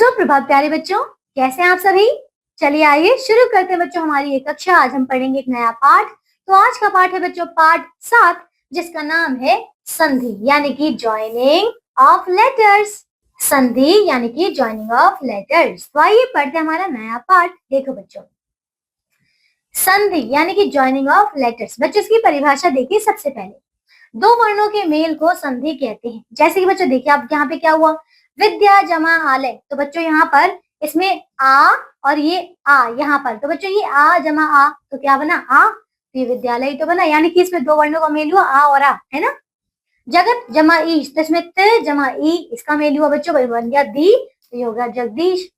सुप्रभात प्यारे बच्चों, कैसे हैं आप सभी। चलिए आइए शुरू करते हैं बच्चों हमारी एक कक्षा। आज हम पढ़ेंगे एक नया पाठ। तो आज का पाठ है बच्चों पाठ 7, जिसका नाम है संधि यानी कि ज्वाइनिंग ऑफ लेटर्स। संधि यानी कि ज्वाइनिंग ऑफ लेटर्स। तो आइए पढ़ते हैं हमारा नया पाठ। देखो बच्चों, संधि यानी कि ज्वाइनिंग ऑफ लेटर्स। बच्चों इसकी परिभाषा देखिए। सबसे पहले दो वर्णों के मेल को संधि कहते हैं। जैसे कि बच्चों देखिए, आप यहाँ पे क्या हुआ, विद्या जमा आलय। तो बच्चों यहाँ पर इसमें आ और ये आ यहाँ पर, तो बच्चों ये आ जमा आ तो क्या बना, आ। तो ये विद्यालय तो बना, यानी कि इसमें दो वर्णों का मेल हुआ, आ और आ, है ना। जगत जमा ईश, तो इसमें त जमा ई, इसका मेल हुआ बच्चों, बन गया दी, तो ये होगा जगदीश।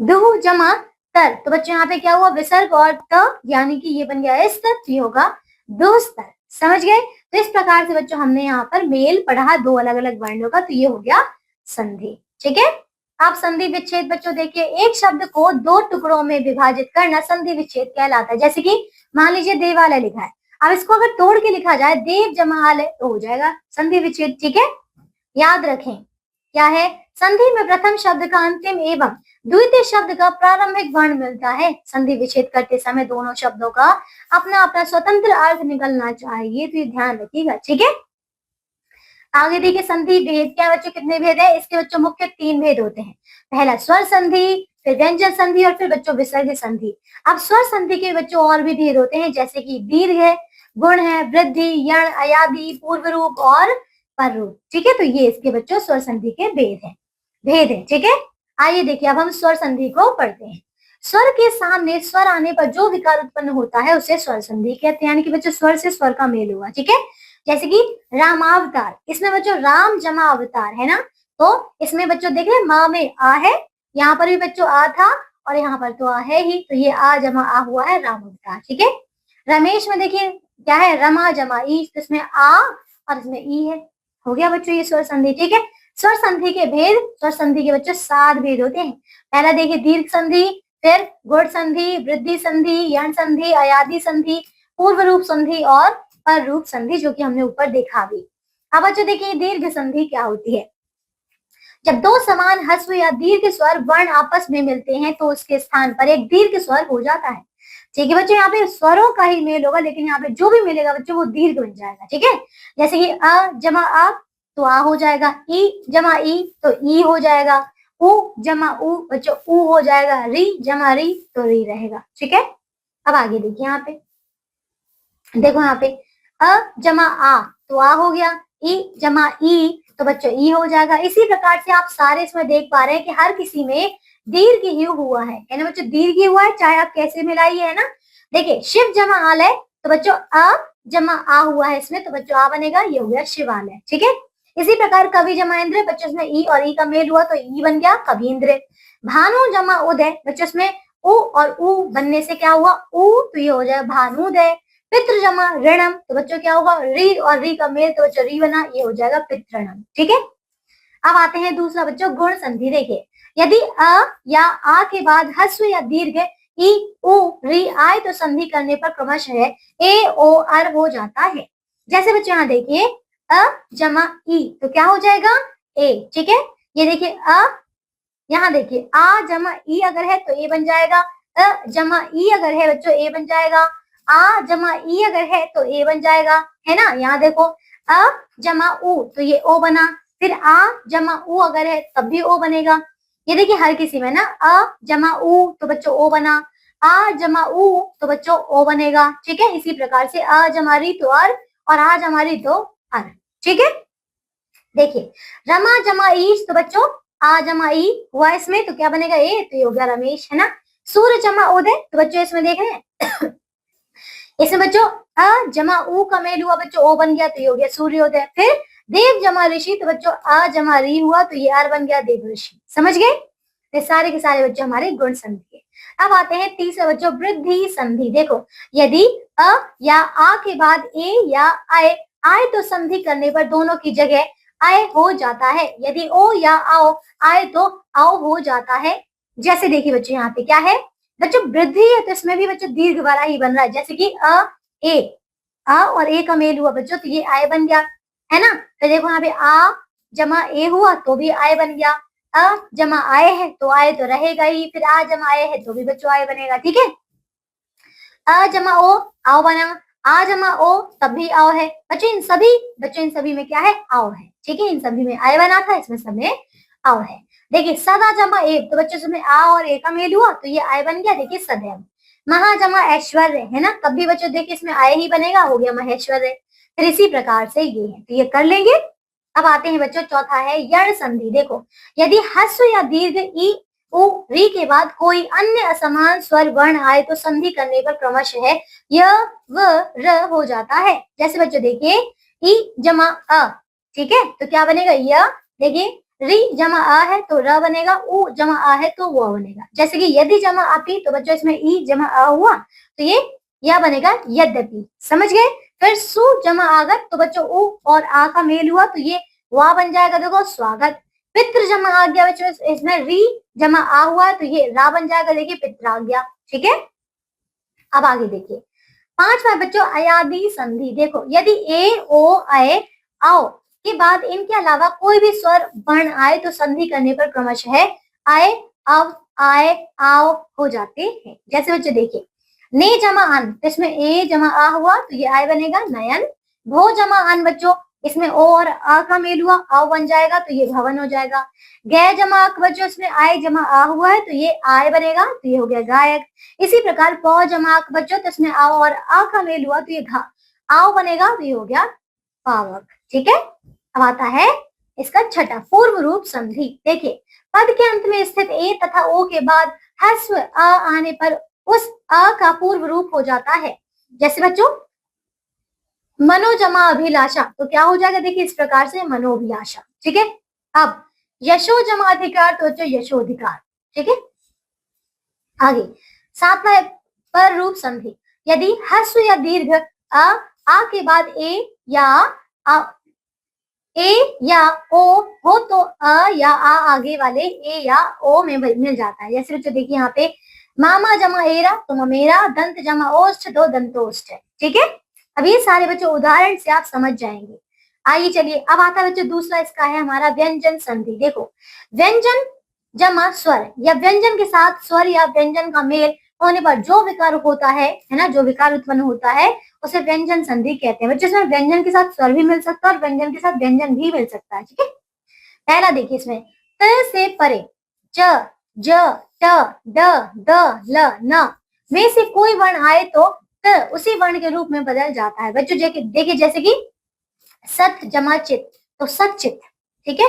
दुह जमा तर, तो बच्चों यहाँ पे क्या हुआ, विसर्ग और त, यानी कि ये बन गया स्तर, तो ये होगा दोस्तर। समझ गए। तो इस प्रकार से बच्चों हमने यहाँ पर मेल पढ़ा दो अलग अलग वर्णों का, तो ये हो गया संधि। ठीक है। आप संधि विच्छेद बच्चों देखिए, एक शब्द को दो टुकड़ों में विभाजित करना संधि विच्छेद कहलाता है। जैसे कि मान लीजिए देवालय लिखा है, अब इसको अगर तोड़ के लिखा जाए देव जमा आलय, तो हो जाएगा संधि विच्छेद। ठीक है, याद रखें क्या है, संधि में प्रथम शब्द का अंतिम एवं द्वितीय शब्द का प्रारंभिक वर्ण मिलता है। संधि विच्छेद करते समय दोनों शब्दों का अपना अपना स्वतंत्र अर्थ निकलना चाहिए, तो ये ध्यान रखिएगा। ठीक है, आगे देखिए संधि भेद क्या है बच्चों, कितने भेद है इसके बच्चों, मुख्य 3 भेद होते हैं। पहला स्वर संधि, फिर व्यंजन संधि और फिर बच्चों विसर्ग संधि। अब स्वर संधि के बच्चों और भी भेद होते हैं, जैसे कि दीर्घ है, गुण है, वृद्धि, यण, अयादि, पूर्व रूप और पर रूप। ठीक है, तो ये इसके बच्चों स्वर संधि के भेद है। ठीक है, आइए देखिए अब हम स्वर संधि को पढ़ते हैं। स्वर के सामने स्वर आने पर जो विकार उत्पन्न होता है उसे स्वर संधि कहते हैं, यानी कि बच्चों स्वर से स्वर का मेल हुआ। ठीक है, जैसे कि रामावतार, इसमें बच्चों राम जमा अवतार है ना, तो इसमें बच्चों देख रहे माँ में आ है, यहाँ पर भी बच्चों आ था और यहाँ पर तो आ है ही, तो ये आ जमा आ हुआ है राम अवतार। ठीक है, रमेश में देखिए क्या है, रमा जमा ई, तो इसमें आ और इसमें ई है, हो गया बच्चों ये स्वर संधि। ठीक है, स्वर संधि के भेद, स्वर संधि के बच्चों 7 भेद होते हैं। पहला देखिए दीर्घ संधि, फिर गुण संधि, वृद्धि संधि, यण संधि, अयादि संधि, पूर्व रूप संधि और पर रूप संधि, जो कि हमने ऊपर देखा भी। अब बच्चों देखिए दीर्घ संधि क्या होती है। जब दो समान ह्रस्व या दीर्घ स्वर वर्ण आपस में मिलते हैं तो उसके स्थान पर एक दीर्घ स्वर हो जाता है। ठीक है बच्चों, यहाँ पे स्वरों का ही मेल होगा, लेकिन यहाँ पे जो भी मिलेगा बच्चों वो दीर्घ बन जाएगा। ठीक है, जैसे कि अ जमा आ तो आ हो जाएगा, ई जमा ई तो ई हो जाएगा, उ जमा उ बच्चों उ हो जाएगा, री जमा री तो री रहेगा। ठीक है, अब आगे देखिए यहाँ पे, देखो यहाँ पे अ जमा आ तो आ हो गया, ई जमा ई तो बच्चों ई हो जाएगा। इसी प्रकार से आप सारे इसमें देख पा रहे हैं कि हर किसी में दीर्घ ही हुआ है, यानी बच्चों दीर्घ ही हुआ है, चाहे आप कैसे मिलाइए, है ना। देखिए शिव जमा आलय, तो बच्चों अ जमा आ हुआ है इसमें, तो बच्चों आ बनेगा, ये हो गया शिवालय। ठीक है, इसी प्रकार कवि जमा इंद्र, बच्चों इसमें ई और ई का मेल हुआ तो ई बन गया कवींद्र। भानु जमा उदय, बच्चों इसमें उ और उ बनने से क्या हुआ, उ, तो ये हो जाएगा भानुदय। पितृ जमा ऋणम, तो बच्चों क्या होगा, री और री का मेल, तो बच्चों री बना, ये हो जाएगा पितृणम। ठीक है, अब आते हैं दूसरा बच्चों गुण संधि। देखिए यदि अ या आ के बाद ह्रस्व या दीर्घ ई उ री आए तो संधि करने पर क्रमशः ए ओ अर हो जाता है। जैसे बच्चों यहाँ देखिए अ जमा ई तो क्या हो जाएगा, ए। ठीक है, ये देखिए अ, यहाँ देखिए आ जमा ई अगर है तो ए बन जाएगा, अ जमा ई अगर है बच्चों ए बन जाएगा, आ जमा ई अगर है तो ए बन जाएगा, है ना। यहाँ देखो अ जमा उ तो ये ओ बना, फिर आ जमा उ अगर है तब भी ओ बनेगा। ये देखिए हर किसी में ना अ जमा उ तो बच्चों ओ बना, आ जमा उ तो बच्चों ओ बनेगा। ठीक है, इसी प्रकार से अ जमा री तो अर और आ जमा री तो अर। ठीक है, देखिए रमा जमा ईश, तो बच्चों आ जमा ई हुआ इसमें, तो क्या बनेगा ए, तो ये हो गया रमेश, है ना। सूर्य जमा उदय, तो बच्चों इसमें देख रहे हैं इसमें बच्चों अ जमा उ का मेल हुआ बच्चों ओ बन गया, तो ये हो गया सूर्योदय। फिर देव जमा ऋषि, तो बच्चों अ जमा री हुआ तो ये आर बन गया देव ऋषि। समझ गए, ये सारे के सारे बच्चों हमारे गुण संधि के। अब आते हैं तीसरा बच्चों वृद्धि संधि। देखो यदि अ या आ के बाद ए या आए आए तो संधि करने पर दोनों की जगह आए हो जाता है, यदि ओ या आओ आए तो आओ हो जाता है। जैसे देखिए बच्चों यहाँ पे क्या है, बच्चों वृद्धि है तो इसमें भी बच्चों दीर्घ वाला ही बन रहा है, जैसे कि ए, अ और ए का मेल हुआ बच्चों तो ये आय बन गया, है ना। तो देखो यहाँ पे आ जमा ए हुआ तो भी आय बन गया, अ जमा आए है तो आए तो रहेगा ही, फिर आ जमा आए है तो भी बच्चों आए बनेगा, ठीक है। अ जमा ओ आओ बना, आ जमा ओ तब भी आओ है बच्चों, इन सभी में क्या है, आओ है, ठीक है। इन सभी में आए बना था, इसमें सब में आओ है। देखिए सदा जमा ए, तो बच्चों इसमें आ और ए का मेल हुआ तो ये आए बन गया, देखिए सदैव। महा जमा ऐश्वर्य है ना, तब भी बच्चों देखिए इसमें आए ही बनेगा, हो गया महेश्वर्य। फिर इसी प्रकार से ये है, तो ये कर लेंगे। अब आते हैं बच्चों, चौथा है यण संधि। देखो यदि ह्रस्व या दीर्घ ई उ री के बाद कोई अन्य असमान स्वर वर्ण आए तो संधि करने पर क्रमशः है य व र हो जाता है। जैसे बच्चों देखिए ई जमा अ, ठीक है, तो क्या बनेगा य, देखिए री जमा आ है तो र बनेगा, उ जमा आ है तो वो बनेगा। जैसे कि यदि जमा अपी, तो बच्चों इसमें ई जमा आ हुआ तो ये या बनेगा यद्यपि, समझ गए। फिर सु जमा आगत, तो बच्चों उ और आ का मेल हुआ तो ये वा बन जाएगा, देखो स्वागत। पितृ जमा आ गया बच्चों, इसमें री जमा आ हुआ है तो ये रा बन जाएगा, देखिए पितृ आ गया, ठीक है। अब आगे देखिए पांचवा बच्चों अयादी संधि। देखो यदि ए ओ आए आओ के बाद इनके अलावा कोई भी स्वर वर्ण आए तो संधि करने पर क्रमशः है आए अब आए आओ हो जाते हैं। जैसे बच्चों देखिए ने जमा अन, तो इसमें ए जमा आ हुआ तो ये आए बनेगा नयन। भो जमा अन बच्चों, इसमें ओ और आ का मेल हुआ आओ बन जाएगा तो ये भवन हो जाएगा। गै जमा अक बच्चों, इसमें आए जमा आ हुआ है तो ये आए बनेगा तो ये हो गया गायक। इसी प्रकार पौ जमा अक बच्चों, तो इसमें आओ और आ का मेल हुआ तो ये घा आओ बनेगा तो ये हो गया पावक, ठीक है। अब आता है इसका छठा पूर्व रूप संधि। देखिए पद के अंत में स्थित ए तथा ओ के बाद ह्रस्व अ आने पर उस अ का पूर्व रूप हो जाता है। जैसे बच्चों मनोजमा अभिलाषा, तो क्या हो जाएगा, देखिए इस प्रकार से मनोभिलाषा, ठीक है। अब यशो जमा अधिकार, तो बच्चों यशोधिकार, ठीक है। आगे सातवां है पर रूप संधि। यदि ह्रस्व या दीर्घ आ के बाद ए या ओ हो तो अ या आ आगे वाले ए या ओ में मिल जाता है। जैसे बच्चों देखिए यहाँ पे मामा जमा एरा तो ममेरा, दंत जमा ओष्ठ तो दंतोष्ठ है, ठीक है। अब ये सारे बच्चों उदाहरण से आप समझ जाएंगे। आइए चलिए अब आता है बच्चों दूसरा, इसका है हमारा व्यंजन संधि। देखो व्यंजन जमा स्वर या व्यंजन के साथ स्वर या व्यंजन का मेल होने पर जो विकार होता है ना, जो विकार उत्पन्न होता है उसे व्यंजन संधि कहते हैं। बच्चों इसमें व्यंजन के साथ स्वर भी मिल सकता है और व्यंजन के साथ व्यंजन भी मिल सकता है, ठीक है। पहला देखिए इसमें त से परे च ज ट ड द ल न में से कोई वर्ण आए तो त उसी वर्ण के रूप में बदल जाता है। बच्चों देखिए जैसे कि सत जमा चित तो सचित, ठीक है।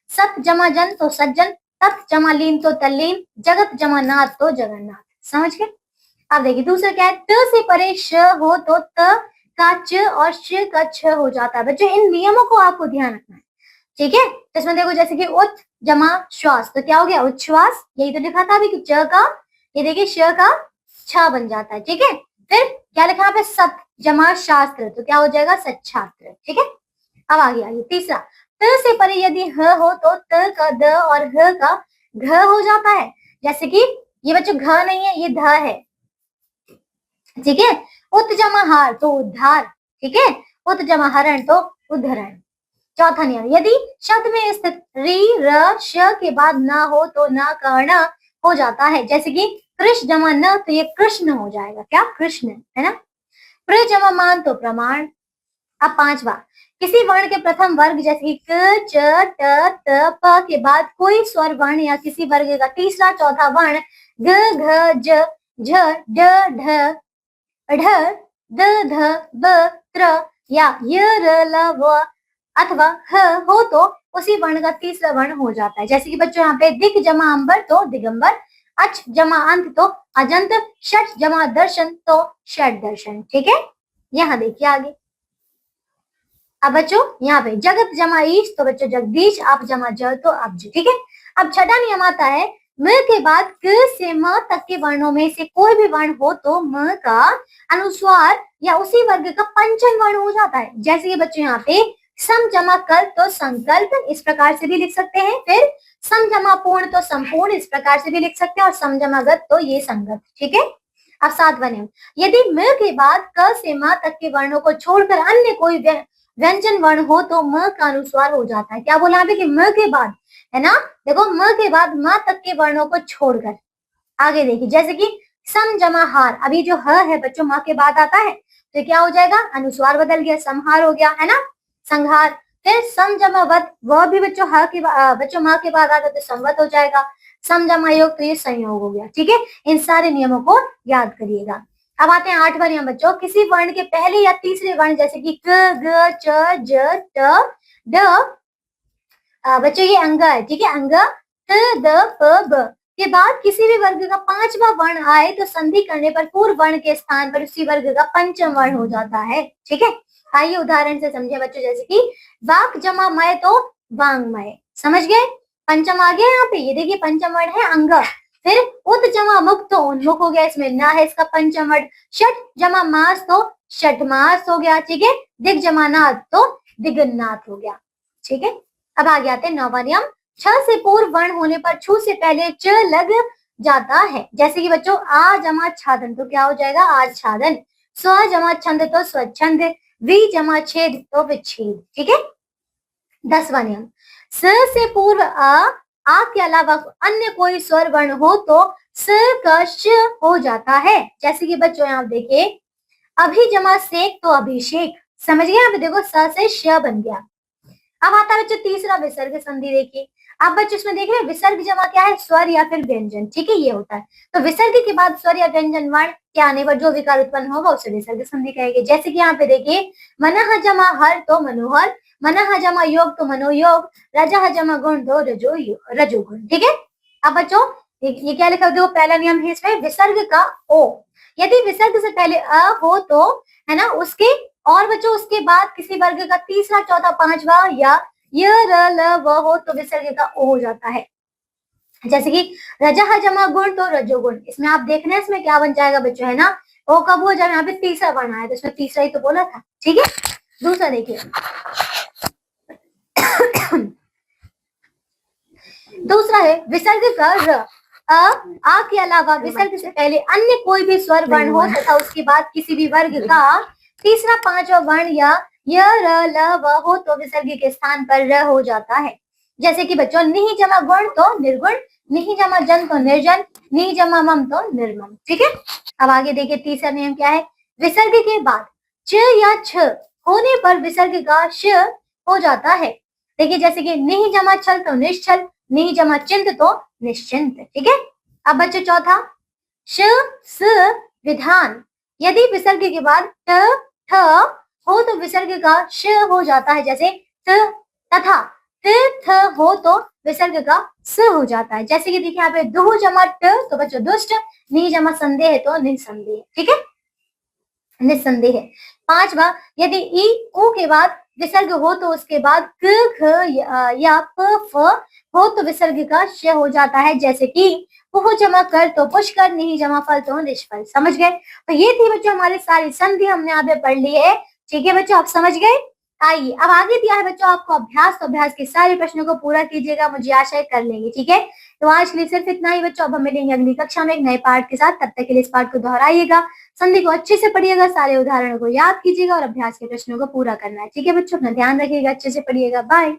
सत जमा जन तो सज्जन, तत् जमा लीन तो तल्लीन, जगत जमा नाथ तो जगन्नाथ, समझ गए। अब देखिए दूसरा क्या है, त से परे श हो तो त का च और श का छ हो जाता है। बच्चों इन नियमों को आपको ध्यान रखना है, ठीक है। तो इसमें देखो जैसे कि उत जमा श्वास, तो क्या हो गया उच्छ्वास, यही तो लिखा था अभी कि च का, ये देखिए श का छ बन जाता है, ठीक है। फिर क्या लिखा पे सत जमा शास्त्र, तो क्या हो जाएगा सच्छास्त्र, ठीक है। अब आगे तीसरा त से परे यदि ह हो तो त का द और ह का घ हो जाता है। जैसे कि ये बच्चों घ नहीं है, ये ध है, ठीक है। उत जमा हार तो उद्धार, ठीक है। उत जमा हरण तो उद्धरण। चौथा नियम, यदि शब्द में स्थित री र श के बाद न हो तो न कर्ण हो जाता है। जैसे कि कृष्ण जमा न तो ये कृष्ण हो जाएगा, क्या कृष्ण, है ना। प्र जमा मान तो प्रमाण। अब पांचवा, किसी वर्ण के प्रथम वर्ग जैसे कि क च ट त प के बाद कोई स्वर वर्ण या किसी वर्ग का तीसरा चौथा वर्ण ग घ ज झ ड ढ ढ द ध ब त्र या य र ल व अथवा ह हो तो उसी वर्ण का तीसरा वर्ण हो जाता है। जैसे कि बच्चों यहाँ पे दिग जमा अंबर तो दिगंबर, अच जमा अंत तो अजंत, षट जमा दर्शन तो षट दर्शन, ठीक है। यहाँ देखिए आगे, अब बच्चों यहाँ पे जगत जमा ईश तो बच्चों जगदीश, आप जमा ज तो अब्ज, ठीक है। अब छठा नियम आता है म के बाद क से म तक के वर्णों में से कोई भी वर्ण हो तो म का अनुस्वार या उसी वर्ग का पंचम वर्ण हो जाता है। जैसे कि बच्चों यहाँ पे सम जमा कल्प तो संकल्प, इस प्रकार से भी लिख सकते हैं। फिर सम जमा पूर्ण तो संपूर्ण, इस प्रकार से भी लिख सकते हैं। और सम जमा गत तो ये संगत, ठीक है। अब सातवां नियम, यदि म के बाद क से म तक के वर्णों को छोड़कर अन्य कोई व्यंजन वर्ण हो तो म का अनुस्वार हो जाता है। क्या बोला अभी कि म के बाद है ना। देखो म के बाद म तक के वर्णों को छोड़कर आगे देखिए, जैसे कि सम जमा हार, अभी जो ह है बच्चों म के बाद आता है तो क्या हो जाएगा, अनुस्वार बदल गया, समहार हो गया, है ना, संहार। फिर सम जमा वत, वह भी बच्चों ह के बच्चों म के बाद आता है तो संवत हो जाएगा। सम जमा योग, तो ये संयोग हो गया। ठीक है, इन सारे नियमों को याद करिएगा। अब आते हैं 8वां नियम बच्चों, किसी वर्ण के पहले या तीसरे वर्ण जैसे कि क, ग, च, ज, ट, ड, बच्चों ये अंग है। ठीक है, अंग त, द, प, ब के बाद किसी भी वर्ग का 5वां वर्ण आए तो संधि करने पर पूर्व वर्ण के स्थान पर उसी वर्ग का 5वां वर्ण हो जाता है। ठीक है, आइए उदाहरण से समझे बच्चों, जैसे कि वाक जमा मय तो वांग्मय, समझ गए, पंचम आ गया यहाँ पे, ये देखिए पंचम वर्ण है अंग। फिर उत जमा मुख तो उन्मुख हो गया, इसमें ना है इसका पंचम वर्ण। षट जमा मास तो षटमास हो गया। ठीक है, दिग जमा नाथ तो दिगन्नाथ हो गया। ठीक है, अब आगे आते हैं 9वां नियम, छ से पूर्व वर्ण होने पर छु से पहले च लग जाता है। जैसे कि बच्चों आ जमा छादन तो क्या हो जाएगा, आच्छादन। स्व जमा छंद तो स्वच्छंद। वि जमा छेद तो विच्छेद। ठीक है, 10वां नियम, स से पूर्व आ के अलावा अन्य कोई स्वर वर्ण हो तो स का श हो जाता है। जैसे कि बच्चों यहाँ देखिए, अभी जमा सेक तो अभिषेक, समझ गए, यहाँ पे देखो स से श बन गया। अब आता है बच्चों तीसरा विसर्ग संधि, देखिए अब बच्चों इसमें देख रहे हैं विसर्ग जमा क्या है, स्वर या फिर व्यंजन। ठीक है, ये होता है, तो विसर्ग के बाद स्वर या व्यंजन वर्ण के आने पर जो विकार उत्पन्न होगा उसे विसर्ग संधि कहेंगे। जैसे कि यहाँ पे देखिए, मनः जमा हर तो मनोहर, मनः जमा योग तो मनोयोग, रजः जमा गुण तो रजोगुण। ठीक है, अब बच्चों ये क्या लिखा, देखो पहला नियम है इसमें विसर्ग का ओ, यदि विसर्ग से पहले अ हो तो, है ना, उसके और बच्चों उसके बाद किसी वर्ग का तीसरा चौथा पांचवा या य र ल व हो तो विसर्ग का ओ हो जाता है। जैसे कि रजह जमा गुण तो रजोगुण, इसमें आप देखना इसमें क्या बन जाएगा बच्चों, है ना, ओ कब हो जाएगा, यहाँ पे तीसरा वर्ण आया तो इसमें तीसरा ही तो बोला था। ठीक है, दूसरा देखिए दूसरा है विसर्ग का र, आ के अलावा विसर्ग से पहले अन्य कोई भी स्वर वर्ण हो तथा उसके बाद किसी भी वर्ग का तीसरा पांचवा वर्ण या य र ल व हो तो विसर्ग के स्थान पर र हो जाता है। जैसे कि बच्चों निहि जमा गुण तो निर्गुण, निहि जमा जन तो निर्जन, निहि जमा मम तो निर्मम। ठीक है, अब आगे देखिए तीसरा नियम क्या है, विसर्ग के बाद च या छ होने पर विसर्ग का श हो जाता है। देखिए जैसे कि निहि जमा छल तो निश्चल, निहि जमा चिंत तो निश्चिंत। ठीक है, अब बच्चों चौथा श स विधान, यदि विसर्ग के बाद ट ठ हो तो विसर्ग का श हो जाता है। जैसे त तथा त थ हो तो विसर्ग का स हो जाता है। जैसे कि देखिए यहाँ पे दुह जमा ट तो बच्चों दुष्ट, नि जमा संदेह तो निसंदेह। ठीक है, निसंदेह। पांचवा, यदि ई ऊ के बाद विसर्ग हो तो उसके बाद क ख या प फ हो तो विसर्ग का श हो जाता है। जैसे कि पुह जमा कर तो पुष्कर, नहीं जमा फल तो निष्फल। समझ गए, तो ये थी बच्चों हमारी सारी संधि हमने यहाँ पे पढ़ ली है। ठीक है बच्चों, आप समझ गए। आइए अब आगे दिया है बच्चों आपको अभ्यास, तो अभ्यास के सारे प्रश्नों को पूरा कीजिएगा, मुझे आशा है कर लेंगे। ठीक है, तो आज के लिए सिर्फ इतना ही बच्चों, अब हम मिलेंगे अगली कक्षा में एक नए पाठ के साथ। तब तक के लिए इस पाठ को दोहराइएगा, संधि को अच्छे से पढ़िएगा, सारे उदाहरणों को याद कीजिएगा और अभ्यास के प्रश्नों को पूरा करना है। ठीक है बच्चों, अपना ध्यान रखिएगा, अच्छे से पढ़िएगा, बाय।